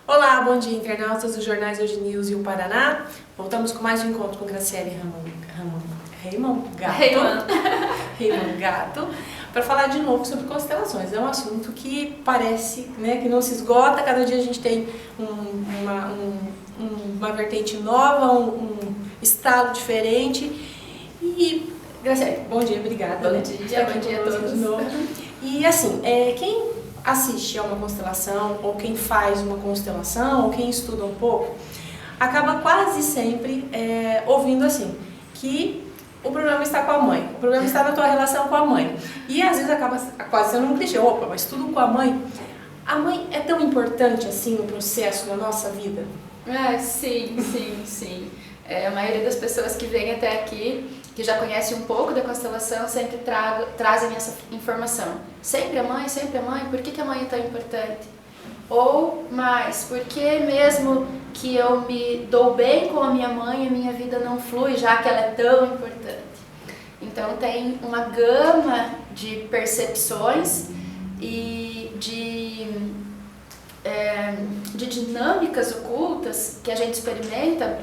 Olá, bom dia, internautas dos jornais Hoje News e o Paraná. Voltamos com mais um encontro com Graciele Raymond Gato, para falar de novo sobre constelações. É um assunto que parece, que não se esgota. Cada dia a gente tem uma vertente nova, um estado diferente. E, Graciele, bom dia, obrigada. Bom dia a todos. De novo. E assim, quem assiste a uma constelação, ou quem faz uma constelação, ou quem estuda um pouco, acaba quase sempre ouvindo assim, que o problema está com a mãe, o problema está na tua relação com a mãe. E às vezes acaba quase sendo um clichê, opa, mas tudo com a mãe. A mãe é tão importante assim no processo da nossa vida? Sim. A maioria das pessoas que vêm até aqui, que já conhecem um pouco da constelação, sempre trazem essa informação. Sempre a mãe, por que a mãe é tão importante? Ou mais, por que mesmo que eu me dou bem com a minha vida não flui, já que ela é tão importante? Então tem uma gama de percepções e de dinâmicas ocultas que a gente experimenta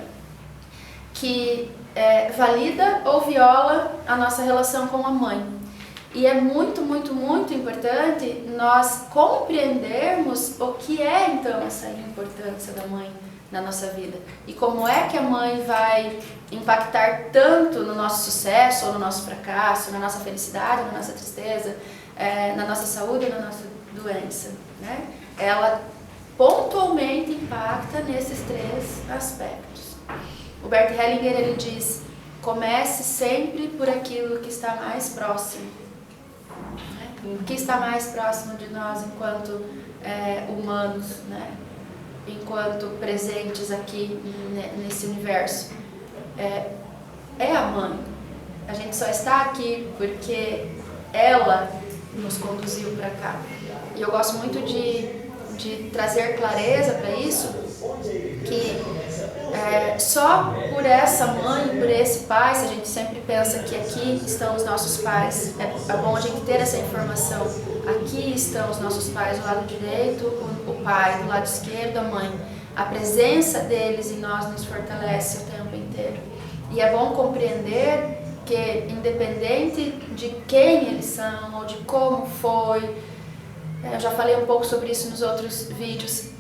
que valida ou viola a nossa relação com a mãe. E é muito importante nós compreendermos o que é então essa importância da mãe na nossa vida. E como é que a mãe vai impactar tanto no nosso sucesso ou no nosso fracasso, na nossa felicidade, na nossa tristeza, na nossa saúde ou na nossa doença, né? Ela pontualmente impacta nesses três aspectos. O Bert Hellinger, ele diz: comece sempre por aquilo que está mais próximo. O que está mais próximo de nós enquanto humanos, enquanto presentes aqui nesse universo, é a mãe. A gente só está aqui porque ela nos conduziu para cá. E eu gosto muito de trazer clareza para isso, que só por essa mãe, por esse pai, se a gente sempre pensa que aqui estão os nossos pais, é bom a gente ter essa informação. Aqui estão os nossos pais, do lado direito o pai, do lado esquerdo a mãe. A presença deles em nós nos fortalece o tempo inteiro. E é bom compreender que, independente de quem eles são ou de como foi, eu já falei um pouco sobre isso nos outros vídeos,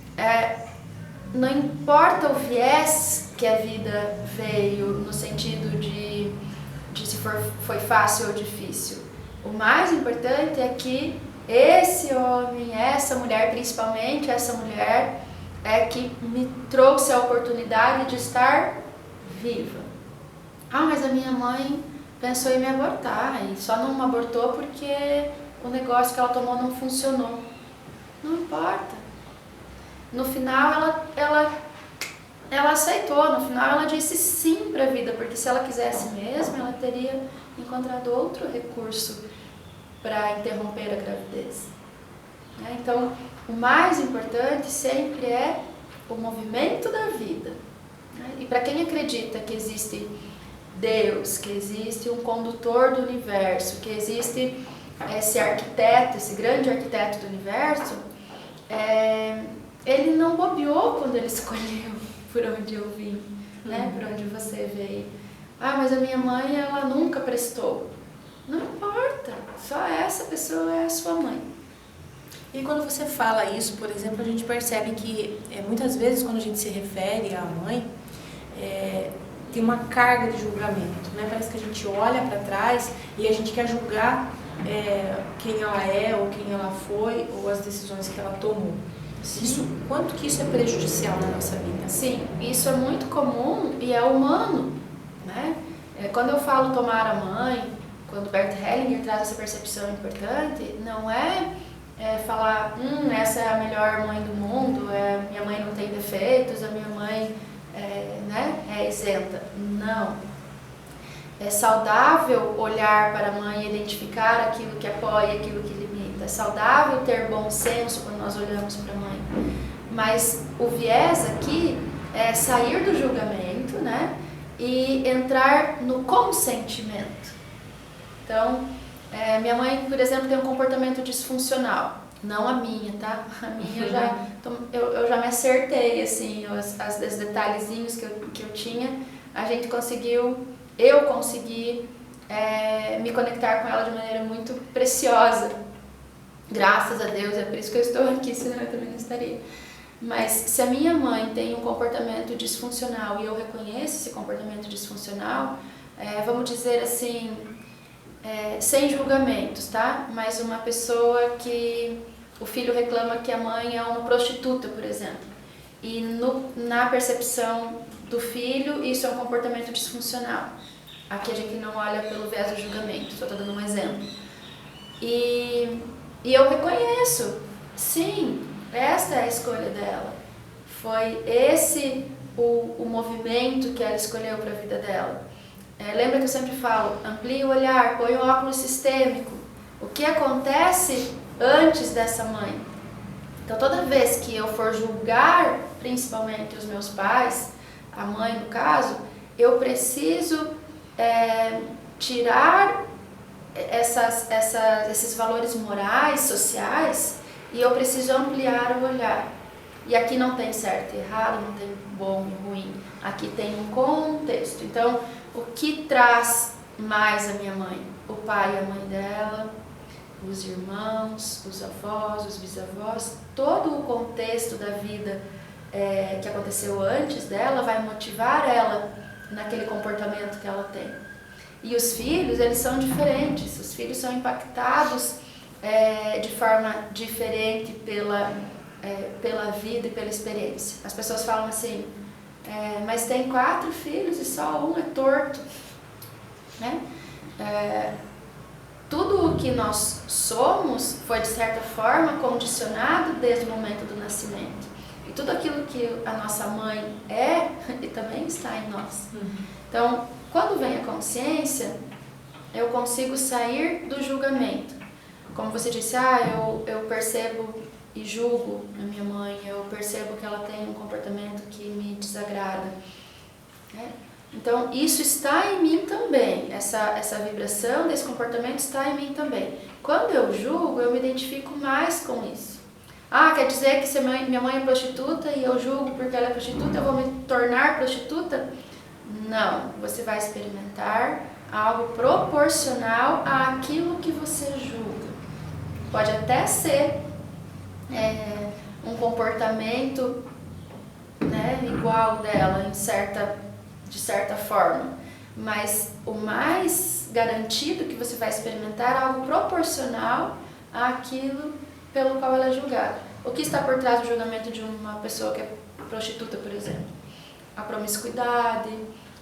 não importa o viés que a vida veio, no sentido de se foi fácil ou difícil. O mais importante é que esse homem, essa mulher, principalmente essa mulher, é que me trouxe a oportunidade de estar viva. Mas a minha mãe pensou em me abortar e só não me abortou porque o negócio que ela tomou não funcionou. Não importa. No final ela aceitou, no final ela disse sim para a vida, porque se ela quisesse mesmo, ela teria encontrado outro recurso para interromper a gravidez. Então, o mais importante sempre é o movimento da vida. E para quem acredita que existe Deus, que existe um condutor do universo, que existe esse arquiteto, esse grande arquiteto do universo, ele não bobeou quando ele escolheu por onde eu vim, por onde você veio. Mas a minha mãe, ela nunca prestou. Não importa, só essa pessoa é a sua mãe. E quando você fala isso, por exemplo, a gente percebe que muitas vezes quando a gente se refere à mãe, tem uma carga de julgamento, Parece que a gente olha para trás e a gente quer julgar quem ela é, ou quem ela foi, ou as decisões que ela tomou. Quanto que isso é prejudicial na nossa vida? Sim, isso é muito comum e é humano, Quando eu falo tomar a mãe, quando Bert Hellinger traz essa percepção importante, não é falar, essa é a melhor mãe do mundo, minha mãe não tem defeitos, a minha mãe é isenta. Não. É saudável olhar para a mãe e identificar aquilo que apoia e aquilo que limita. É saudável ter bom senso quando nós olhamos para a mãe. Mas o viés aqui é sair do julgamento, e entrar no consentimento. Então, minha mãe, por exemplo, tem um comportamento disfuncional. Não a minha, tá? A minha eu já me acertei, assim, os detalhezinhos que eu tinha, eu consegui me conectar com ela de maneira muito preciosa. Graças a Deus, é por isso que eu estou aqui, senão eu também não estaria. Mas se a minha mãe tem um comportamento disfuncional e eu reconheço esse comportamento disfuncional, vamos dizer assim, sem julgamentos, tá? Mas uma pessoa que o filho reclama que a mãe é uma prostituta, por exemplo, e na percepção do filho isso é um comportamento disfuncional. Aqui a gente não olha pelo viés do julgamento, só estou dando um exemplo. E eu reconheço, sim, esta é a escolha dela. Foi esse o movimento que ela escolheu para a vida dela. Lembra que eu sempre falo, amplie o olhar, põe o óculos sistêmico. O que acontece antes dessa mãe? Então toda vez que eu for julgar, principalmente os meus pais, a mãe no caso, eu preciso tirar esses valores morais, sociais, e eu preciso ampliar o olhar. E aqui não tem certo e errado, não tem bom e ruim. Aqui tem um contexto. Então, o que traz mais a minha mãe? O pai e a mãe dela, os irmãos, os avós, os bisavós, todo o contexto da vida que aconteceu antes dela vai motivar ela naquele comportamento que ela tem. E os filhos, eles são diferentes. Os filhos são impactados de forma diferente pela vida e pela experiência. As pessoas falam assim, mas tem 4 filhos e só um é torto, né? Tudo o que nós somos foi de certa forma condicionado desde o momento do nascimento. E tudo aquilo que a nossa mãe e também está em nós. Então, quando vem a consciência, eu consigo sair do julgamento. Como você disse, eu percebo e julgo a minha mãe, eu percebo que ela tem um comportamento que me desagrada. Então, isso está em mim também, essa vibração desse comportamento está em mim também. Quando eu julgo, eu me identifico mais com isso. Quer dizer que se minha mãe é prostituta e eu julgo porque ela é prostituta, eu vou me tornar prostituta? Não, você vai experimentar algo proporcional àquilo que você julga. Pode até ser um comportamento, né, igual dela de certa forma, mas o mais garantido que você vai experimentar é algo proporcional àquilo pelo qual ela é julgada. O que está por trás do julgamento de uma pessoa que é prostituta, por exemplo? A promiscuidade,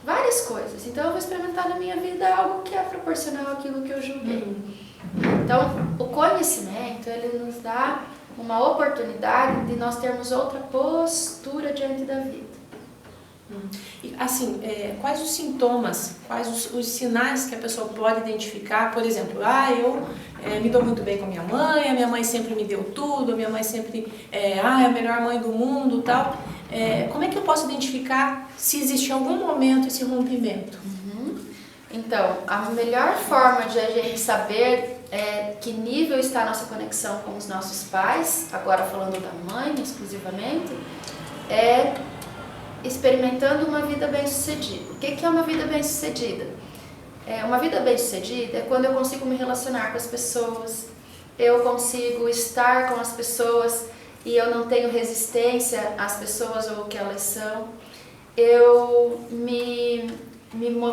várias coisas. Então eu vou experimentar na minha vida algo que é proporcional àquilo que eu julguei. Então o conhecimento, ele nos dá uma oportunidade de nós termos outra postura diante da vida. E, assim, quais os sintomas, quais os sinais que a pessoa pode identificar? Por exemplo, eu me dou muito bem com a minha mãe sempre me deu tudo, a minha mãe sempre é a melhor mãe do mundo, tal. Como é que eu posso identificar se existe em algum momento esse rompimento? Então, a melhor forma de a gente saber que nível está a nossa conexão com os nossos pais, agora falando da mãe exclusivamente, é experimentando uma vida bem-sucedida. O que é uma vida bem-sucedida? Uma vida bem-sucedida é quando eu consigo me relacionar com as pessoas, eu consigo estar com as pessoas e eu não tenho resistência às pessoas ou o que elas são. Eu me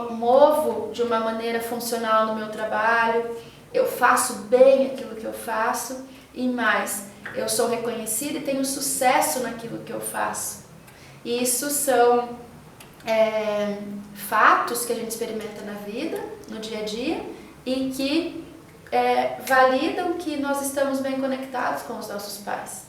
movo de uma maneira funcional no meu trabalho, eu faço bem aquilo que eu faço e mais, eu sou reconhecida e tenho sucesso naquilo que eu faço. Isso são fatos que a gente experimenta na vida, no dia a dia, e que validam que nós estamos bem conectados com os nossos pais.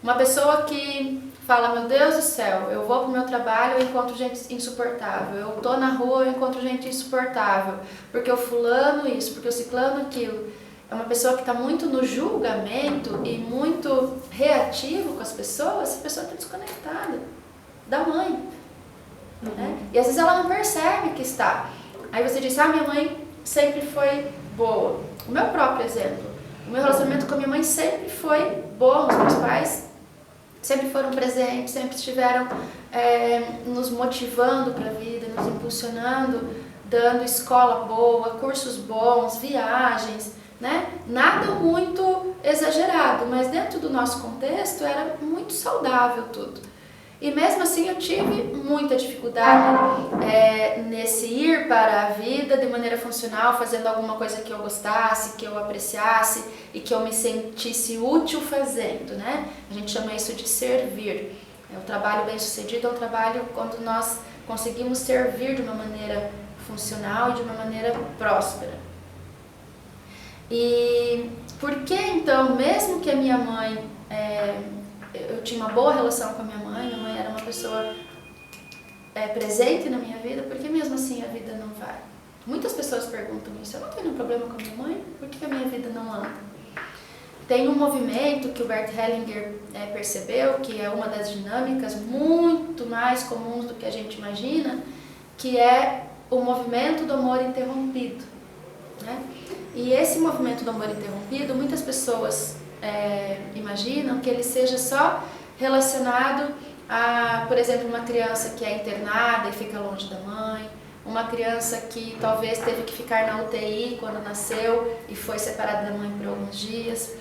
Uma pessoa que fala, meu Deus do céu, eu vou para o meu trabalho e encontro gente insuportável, eu estou na rua e encontro gente insuportável, porque o fulano isso, porque o ciclano aquilo. É uma pessoa que está muito no julgamento e muito reativo com as pessoas, essa pessoa está desconectada da mãe. Né? E às vezes ela não percebe que está. Aí você diz, minha mãe sempre foi boa. O meu próprio exemplo. O meu relacionamento com a minha mãe sempre foi bom, os meus pais sempre foram presentes, sempre estiveram nos motivando para a vida, nos impulsionando, dando escola boa, cursos bons, viagens, né? Nada muito exagerado, mas dentro do nosso contexto era muito saudável tudo. E mesmo assim eu tive muita dificuldade nesse ir para a vida de maneira funcional, fazendo alguma coisa que eu gostasse, que eu apreciasse e que eu me sentisse útil fazendo, né? A gente chama isso de servir. O trabalho bem-sucedido é um trabalho quando nós conseguimos servir de uma maneira funcional e de uma maneira próspera. E por que então, mesmo que a minha mãe, eu tinha uma boa relação com a minha mãe era uma pessoa presente na minha vida, por que mesmo assim a vida não vai? Muitas pessoas perguntam isso, eu não tenho nenhum problema com a minha mãe, por que a minha vida não anda? Tem um movimento que o Bert Hellinger percebeu, que é uma das dinâmicas muito mais comuns do que a gente imagina, que é o movimento do amor interrompido, né? E esse movimento do amor interrompido, muitas pessoas imaginam que ele seja só relacionado a, por exemplo, uma criança que é internada e fica longe da mãe, uma criança que talvez teve que ficar na UTI quando nasceu e foi separada da mãe por alguns dias,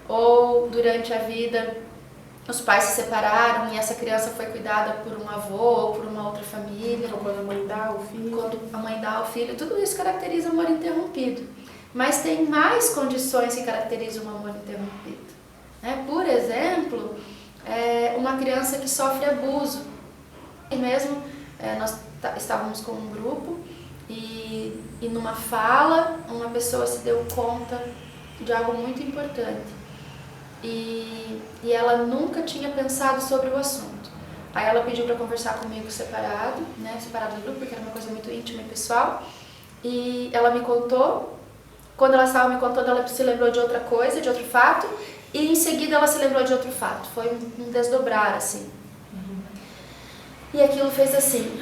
ou durante a vida os pais se separaram e essa criança foi cuidada por um avô ou por uma outra família. Ou quando a mãe dá ao filho. Quando a mãe dá ao filho, tudo isso caracteriza o amor interrompido. Mas tem mais condições que caracterizam o amor interrompido. Por exemplo, uma criança que sofre abuso. E mesmo nós estávamos com um grupo e numa fala uma pessoa se deu conta de algo muito importante. E ela nunca tinha pensado sobre o assunto. Aí ela pediu para conversar comigo separado, né, separado do grupo, porque era uma coisa muito íntima e pessoal. E ela me contou, quando ela estava me contando, ela se lembrou de outra coisa, de outro fato, e em seguida ela se lembrou de outro fato. Foi um desdobrar, assim. E aquilo fez assim,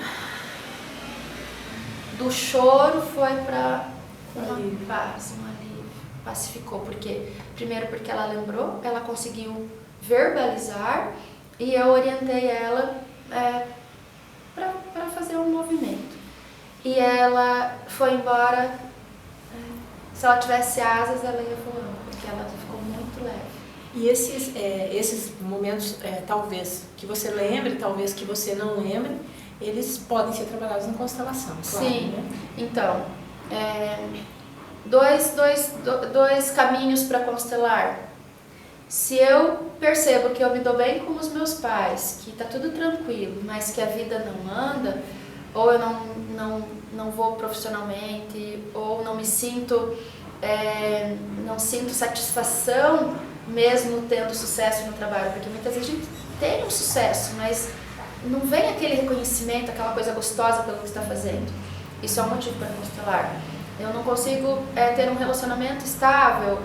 do choro foi para uma paz, um alívio, pacificou, primeiro porque ela lembrou, ela conseguiu verbalizar e eu orientei ela para fazer um movimento. E ela foi embora, se ela tivesse asas ela ia voando, porque ela ficou muito leve. E esses momentos, talvez que você lembre, talvez que você não lembre, eles podem ser trabalhados na constelação, claro. Sim, né? Então, dois caminhos para constelar. Se eu percebo que eu me dou bem com os meus pais, que está tudo tranquilo, mas que a vida não anda, ou eu não vou profissionalmente, ou não me sinto, não sinto satisfação mesmo tendo sucesso no trabalho, porque muitas vezes a gente tem um sucesso, mas não vem aquele reconhecimento, aquela coisa gostosa pelo que está fazendo. Isso é um motivo para constelar. Eu não consigo ter um relacionamento estável,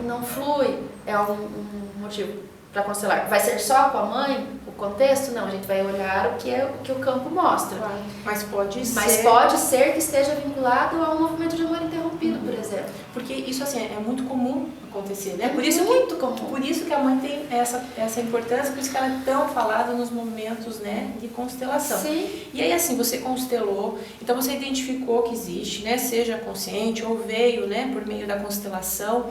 não flui, é um motivo para constelar. Vai ser só com a mãe, o contexto? Não, a gente vai olhar o que o campo mostra. Claro. Mas pode ser que esteja vinculado a um movimento de amor interrompido, por exemplo. Porque isso assim é muito comum acontecer, né? Por isso que a mãe tem essa importância, por isso que ela é tão falada nos momentos, né, de constelação. Sim. E aí assim, você constelou, então você identificou que existe, né, seja consciente ou veio, né, por meio da constelação.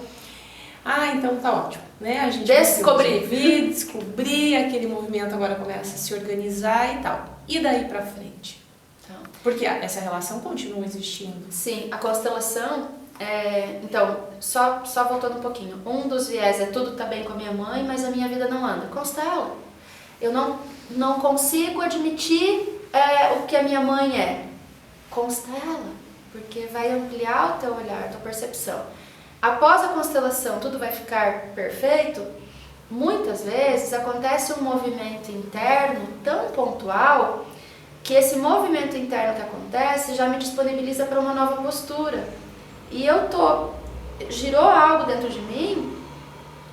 Então tá ótimo, né? A gente descobrir, aquele movimento agora começa a se organizar e tal. E daí pra frente? Porque essa relação continua existindo. Sim, a constelação, então, só voltando um pouquinho. Um dos viés tudo tá bem com a minha mãe, mas a minha vida não anda. Constela. Eu não consigo admitir o que a minha mãe é. Constela, porque vai ampliar o teu olhar, a tua percepção. Após a constelação, tudo vai ficar perfeito? Muitas vezes acontece um movimento interno tão pontual que esse movimento interno que acontece já me disponibiliza para uma nova postura. E girou algo dentro de mim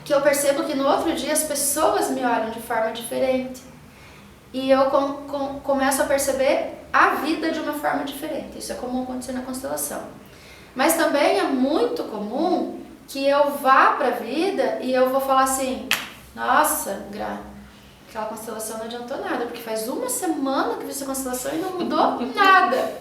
que eu percebo que no outro dia as pessoas me olham de forma diferente. E eu começo a perceber a vida de uma forma diferente. Isso é comum acontecer na constelação. Mas também é muito comum que eu vá para a vida e eu vou falar assim, nossa, Gra, aquela constelação não adiantou nada, porque faz uma semana que vi essa constelação e não mudou nada.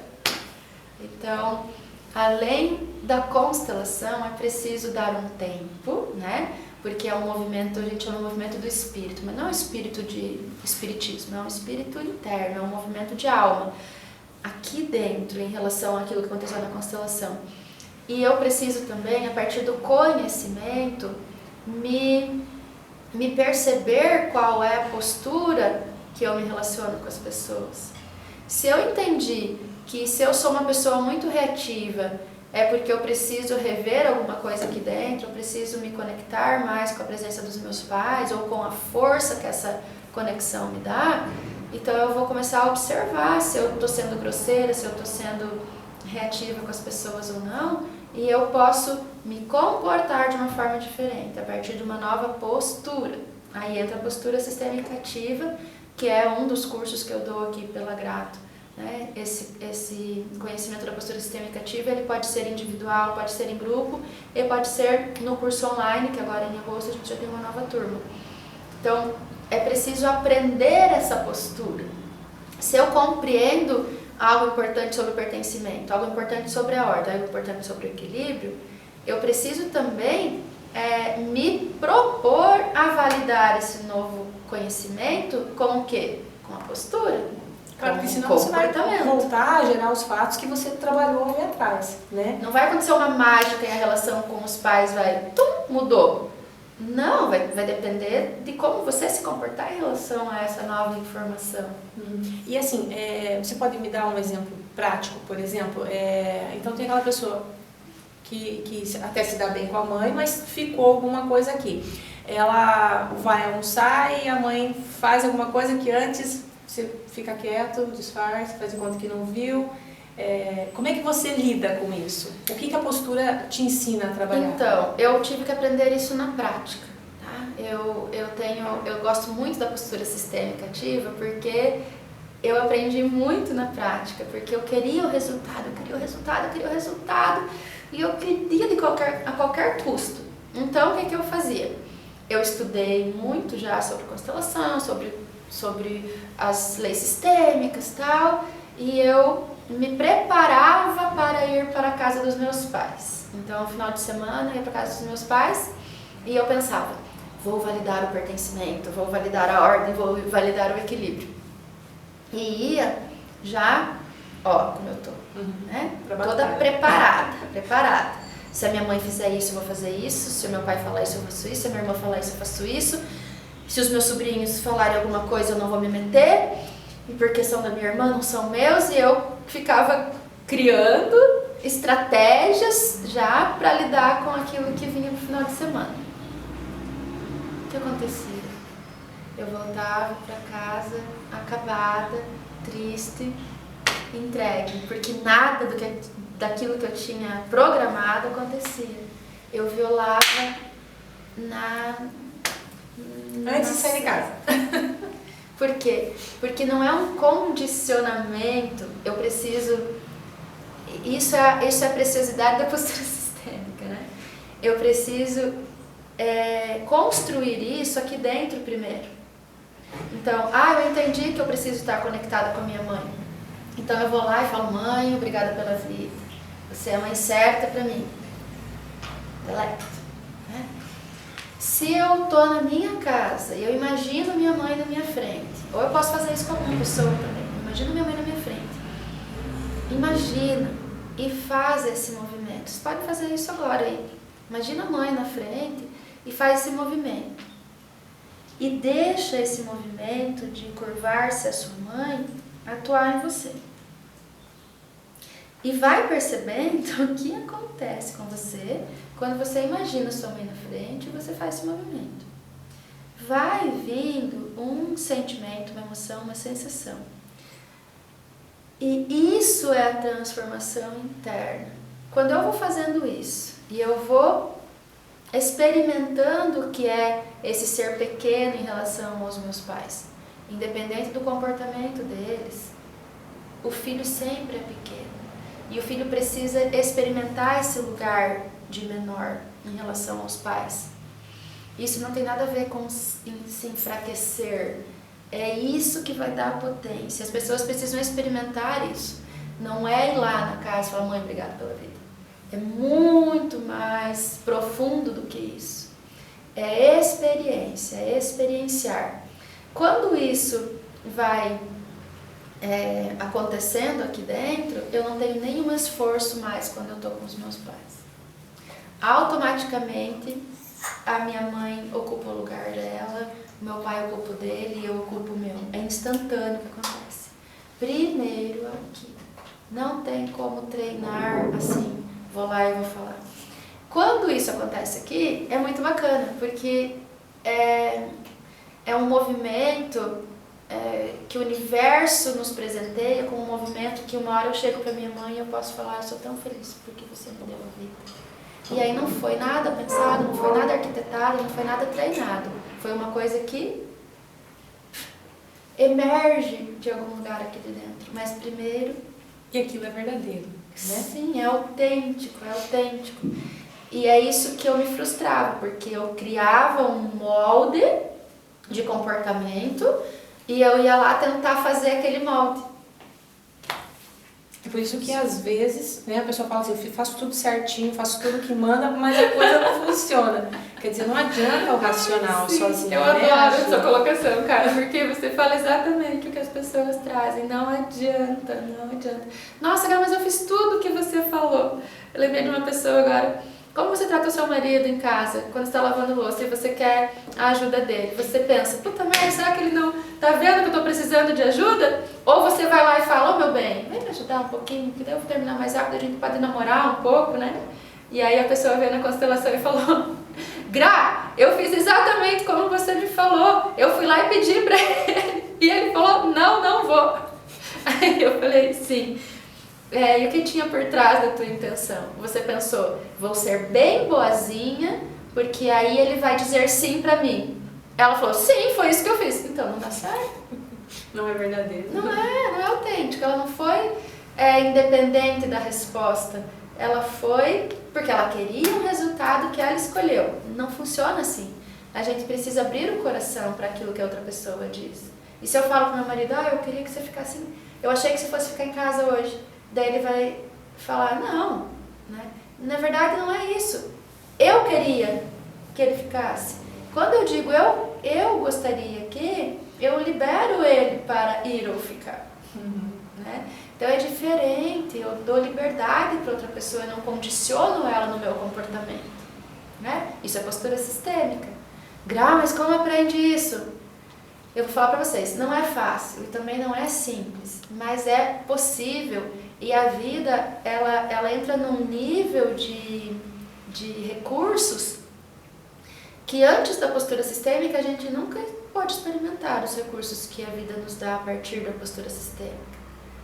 Então, além da constelação, é preciso dar um tempo, né? Porque é um movimento, a gente chama de movimento do espírito, mas não é um espírito de espiritismo, é um espírito interno, é um movimento de alma, aqui dentro, em relação àquilo que aconteceu na constelação. E eu preciso também, a partir do conhecimento, me perceber qual é a postura que eu me relaciono com as pessoas. Se eu entendi que se eu sou uma pessoa muito reativa, é porque eu preciso rever alguma coisa aqui dentro, eu preciso me conectar mais com a presença dos meus pais ou com a força que essa conexão me dá, então eu vou começar a observar se eu estou sendo grosseira, se eu estou sendo reativa com as pessoas ou não, e eu posso me comportar de uma forma diferente, a partir de uma nova postura. Aí entra a postura sistêmica ativa, que é um dos cursos que eu dou aqui pela Grato. Né? Esse conhecimento da postura sistêmica ativa, ele pode ser individual, pode ser em grupo, e pode ser no curso online, que agora em agosto a gente já tem uma nova turma. Então, é preciso aprender essa postura. Se eu compreendo algo importante sobre o pertencimento, algo importante sobre a ordem, algo importante sobre o equilíbrio, eu preciso também me propor a validar esse novo conhecimento com o quê? Com a postura. Claro, porque senão você vai voltar a gerar os fatos que você trabalhou ali atrás, né? Não vai acontecer uma mágica e a relação com os pais mudou. Não, vai depender de como você se comportar em relação a essa nova informação. E assim, você pode me dar um exemplo prático, por exemplo? Então tem aquela pessoa que até se dá bem com a mãe, mas ficou alguma coisa aqui. Ela vai almoçar e a mãe faz alguma coisa que antes você fica quieto, disfarça, faz de conta que não viu. Como é que você lida com isso? O que a postura te ensina a trabalhar? Então, eu tive que aprender isso na prática. Tá? Eu gosto muito da postura sistêmica ativa porque eu aprendi muito na prática, porque eu queria o resultado, e eu queria a qualquer custo. Então, o que eu fazia? Eu estudei muito já sobre constelação, sobre as leis sistêmicas e tal, e eu me preparava para ir para a casa dos meus pais. Então, no final de semana, eu ia para a casa dos meus pais e eu pensava, vou validar o pertencimento, vou validar a ordem, vou validar o equilíbrio. E ia já, como eu tô, né? Toda preparada. Se a minha mãe fizer isso, eu vou fazer isso. Se o meu pai falar isso, eu faço isso. Se a minha irmã falar isso, eu faço isso. Se os meus sobrinhos falarem alguma coisa, eu não vou me meter. E porque são da minha irmã, não são meus. E eu ficava criando estratégias já para lidar com aquilo que vinha no final de semana. O que acontecia? Eu voltava para casa acabada, triste, entregue, porque nada daquilo que eu tinha programado acontecia. Eu violava antes de sair de casa. Por quê? Porque não é um condicionamento, eu preciso... Isso é a preciosidade da postura sistêmica, né? Eu preciso construir isso aqui dentro primeiro. Então, eu entendi que eu preciso estar conectada com a minha mãe. Então eu vou lá e falo, mãe, obrigada pela vida. Você é a mãe certa para mim. Delete. Né? Se eu tô na minha casa e eu imagino minha mãe na minha frente, ou eu posso fazer isso com alguma pessoa também, imagina minha mãe na minha frente. Imagina e faz esse movimento. Você pode fazer isso agora aí. Imagina a mãe na frente e faz esse movimento. E deixa esse movimento de curvar-se a sua mãe atuar em você. E vai percebendo o que acontece com você quando você imagina sua mãe na frente e você faz esse movimento. Vai vindo um sentimento, uma emoção, uma sensação. E isso é a transformação interna. Quando eu vou fazendo isso e eu vou experimentando o que é esse ser pequeno em relação aos meus pais, independente do comportamento deles, o filho sempre é pequeno. E o filho precisa experimentar esse lugar de menor em relação aos pais. Isso não tem nada a ver com se enfraquecer. É isso que vai dar potência. As pessoas precisam experimentar isso. Não é ir lá na casa e falar, mãe, obrigada pela vida. É muito mais profundo do que isso. É experiência, é experienciar. Quando isso vai acontecendo aqui dentro, eu não tenho nenhum esforço mais quando eu estou com os meus pais. Automaticamente, a minha mãe ocupa o lugar dela, meu pai ocupa o dele e eu ocupo o meu. É instantâneo o que acontece. Primeiro aqui. Não tem como treinar assim, vou lá e vou falar. Quando isso acontece aqui, é muito bacana, porque é um movimento que o universo nos presenteia com um movimento que uma hora eu chego para minha mãe e eu posso falar, eu sou tão feliz porque você me deu a vida. E aí não foi nada pensado, não foi nada arquitetado, não foi nada treinado. Foi uma coisa que emerge de algum lugar aqui de dentro. Mas primeiro... E aquilo é verdadeiro, né? Sim, é autêntico, é autêntico. E é isso que eu me frustrava, porque eu criava um molde de comportamento e eu ia lá tentar fazer aquele molde. É por isso que às vezes, né, a pessoa fala assim, eu faço tudo certinho, faço tudo que manda, mas a coisa não funciona. Quer dizer, não adianta o racional sozinho. Eu adoro essa colocação, cara, porque você fala exatamente o que as pessoas trazem. Não adianta, não adianta. Nossa, cara, mas eu fiz tudo o que você falou. Eu lembrei de uma pessoa agora. Como você trata o seu marido em casa, quando está lavando louça e você quer a ajuda dele? Você pensa, puta merda, será que ele não tá vendo que eu tô precisando de ajuda? Ou você vai lá e fala, ô meu bem, vem me ajudar um pouquinho, que daí eu vou terminar mais rápido, a gente pode namorar um pouco, né? E aí a pessoa veio na constelação e falou, Gra, eu fiz exatamente como você me falou, eu fui lá e pedi pra ele, e ele falou, não vou. Aí eu falei, sim. E o que tinha por trás da tua intenção? Você pensou, vou ser bem boazinha, porque aí ele vai dizer sim pra mim. Ela falou, sim, foi isso que eu fiz. Então não dá certo. Não é verdadeiro. Não é autêntico. Ela não foi independente da resposta. Ela foi porque ela queria um resultado que ela escolheu. Não funciona assim. A gente precisa abrir o coração para aquilo que a outra pessoa diz. E se eu falo pro meu marido, eu queria que você ficasse... Eu achei que você fosse ficar em casa hoje. Daí ele vai falar, não, né? Na verdade não é isso. Eu queria que ele ficasse. Quando eu digo eu gostaria que, eu libero ele para ir ou ficar. Né? Então é diferente, eu dou liberdade para outra pessoa, eu não condiciono ela no meu comportamento. Né? Isso é postura sistêmica. Gra, mas como aprende isso? Eu vou falar para vocês, não é fácil e também não é simples, mas é possível. E a vida, ela entra num nível de recursos que antes da postura sistêmica a gente nunca pode experimentar os recursos que a vida nos dá a partir da postura sistêmica.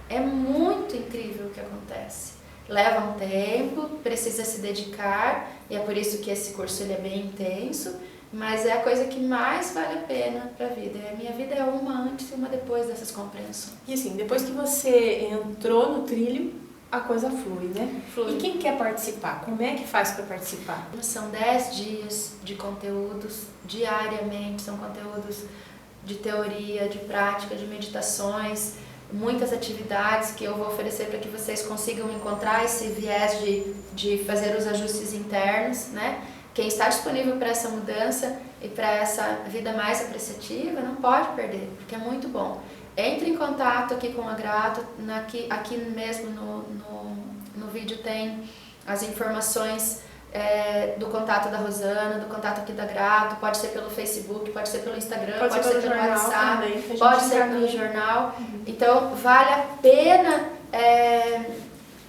É muito incrível o que acontece. Leva um tempo, precisa se dedicar, e é por isso que esse curso ele é bem intenso, mas é a coisa que mais vale a pena para a vida. A minha vida é uma antes e uma depois dessas compreensões. E assim, depois que você entrou no trilho, a coisa flui, né? Flui. E quem quer participar? Como é que faz para participar? São 10 dias de conteúdos, diariamente, são conteúdos de teoria, de prática, de meditações, muitas atividades que eu vou oferecer para que vocês consigam encontrar esse viés de fazer os ajustes internos, né? Quem está disponível para essa mudança e para essa vida mais apreciativa não pode perder, porque é muito bom. Entre em contato aqui com a Grato, aqui mesmo no vídeo tem as informações do contato da Rosana, do contato aqui da Grato, pode ser pelo Facebook, pode ser pelo Instagram, pode ser pelo WhatsApp, também, pode ser pelo jornal. Então vale a pena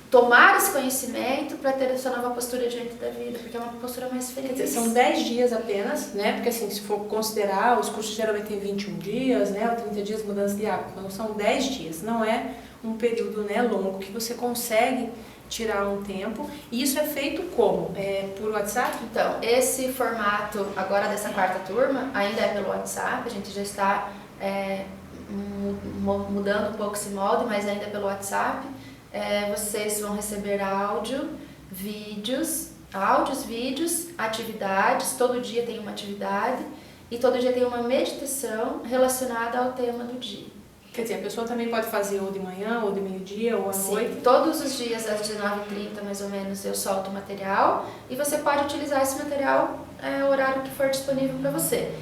tomar esse conhecimento para ter essa nova postura diante da vida, porque é uma postura mais feliz. Quer dizer, são 10 dias apenas, né? Porque assim, se for considerar, os cursos geralmente têm 21 dias, né? Ou 30 dias mudança de hábito. Então são 10 dias, não é um período, né, longo, que você consegue tirar um tempo. E isso é feito como? Por WhatsApp? Então, esse formato agora dessa quarta turma ainda é pelo WhatsApp, a gente já está mudando um pouco esse molde, mas ainda é pelo WhatsApp. Vocês vão receber áudio, vídeos, áudios, vídeos, atividades, todo dia tem uma atividade e todo dia tem uma meditação relacionada ao tema do dia. Quer dizer, a pessoa também pode fazer ou de manhã, ou de meio-dia, ou à noite? Todos os dias às 19h30 mais ou menos eu solto o material e você pode utilizar esse material o horário que for disponível para você.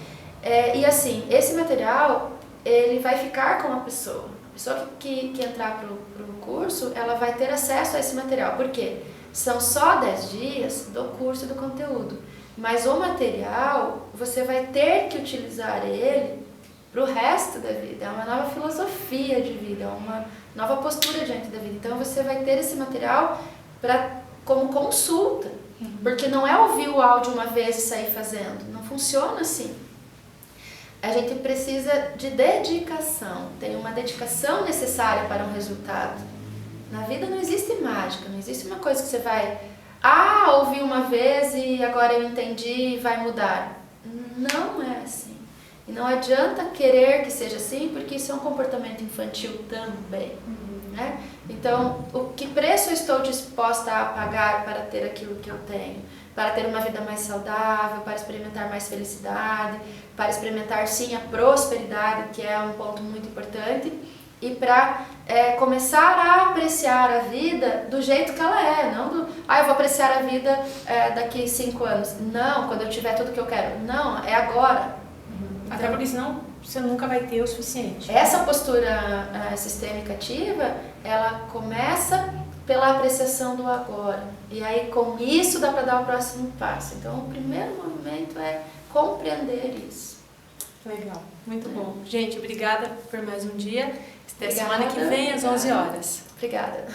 E assim, esse material ele vai ficar com a pessoa. A pessoa que entrar para o curso, ela vai ter acesso a esse material. Por quê? São só 10 dias do curso e do conteúdo. Mas o material, você vai ter que utilizar ele para o resto da vida. É uma nova filosofia de vida, é uma nova postura diante da vida. Então você vai ter esse material como consulta. Porque não é ouvir o áudio uma vez e sair fazendo. Não funciona assim. A gente precisa de dedicação. Tem uma dedicação necessária para um resultado. Na vida não existe mágica, não existe uma coisa que você vai ouvir uma vez e agora eu entendi e vai mudar. Não é assim. E não adianta querer que seja assim, porque isso é um comportamento infantil também. Né? Então, que preço eu estou disposta a pagar para ter aquilo que eu tenho? Para ter uma vida mais saudável, para experimentar mais felicidade, para experimentar sim a prosperidade, que é um ponto muito importante, e para começar a apreciar a vida do jeito que ela é, não eu vou apreciar a vida daqui 5 anos. Não, quando eu tiver tudo que eu quero. Não, é agora. Até porque senão você nunca vai ter o suficiente. Essa postura sistêmica ativa, ela começa pela apreciação do agora. E aí com isso dá para dar o próximo passo. Então o primeiro movimento é compreender isso. Legal, muito bom. Gente, obrigada por mais um dia. Até Obrigada. semana que vem às 11 horas. Obrigada.